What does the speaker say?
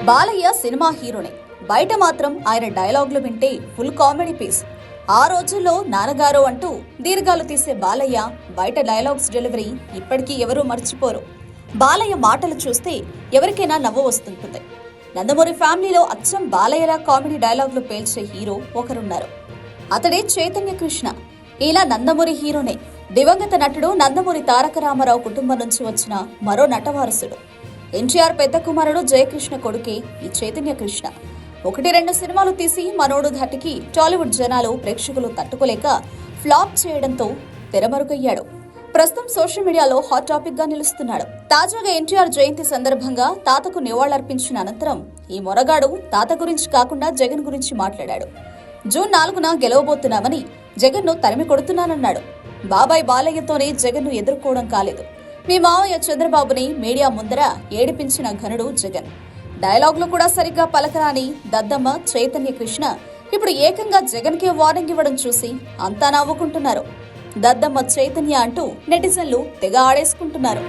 Balayya cinema హీరోనే, బయట మాత్రం ఆయన డైలాగులు వింటే ఫుల్ కామెడీ పీస్. ఆ రోజుల్లో నాన్నగారు అంటూ దీర్ఘాలు తీసే బాలయ్య బయట డైలాగ్స్ డెలివరీ ఇప్పటికీ ఎవరూ మర్చిపోరు. బాలయ్య మాటలు చూస్తే ఎవరికైనా నవ్వు వస్తుంటుంది. నందమూరి ఫ్యామిలీలో అచ్చం బాలయ్యలా కామెడీ డైలాగులు పేల్చే హీరో ఒకరున్నారు. అతడే చైతన్య కృష్ణ. ఇలా నందమూరి హీరోనే. దివంగత నటుడు నందమూరి తారక రామారావు కుటుంబం నుంచి వచ్చిన మరో నటవారసుడు. ఎన్టీఆర్ పెద్ద కుమారుడు జయకృష్ణ కొడుకే ఈ చైతన్య కృష్ణ. 1-2 సినిమాలు తీసి మనోడు ధాటికి టాలీవుడ్ జనాలు ప్రేక్షకులు తట్టుకోలేక ఫ్లాప్ చేయడంతో తెరమరుగయ్యాడు. ప్రస్తుతం సోషల్ మీడియాలో హాట్ టాపిక్ గా నిలుస్తున్నాడు. తాజాగా ఎన్టీఆర్ జయంతి సందర్భంగా తాతకు నివాళులర్పించిన అనంతరం ఈ మొరగాడు తాత గురించి కాకుండా జగన్ గురించి మాట్లాడాడు. జూన్ 4న గెలవబోతున్నామని జగన్ను తరిమి కొడుతున్నానన్నాడు. బాబాయ్ బాలయ్యతోనే జగన్ను ఎదుర్కోవడం కాలేదు. మీ మావయ్య చంద్రబాబుని మీడియా ముందర ఏడిపించిన ఘనుడు జగన్. డైలాగులు కూడా సరిగ్గా పలకరాని దద్దమ్మ చైతన్య కృష్ణ ఇప్పుడు ఏకంగా జగన్కే వార్నింగ్ ఇవ్వడం చూసి అంతా నవ్వుకుంటున్నారు. దద్దమ్మ చైతన్య అంటూ నెటిజన్లు తెగ ఆడేసుకుంటున్నారు.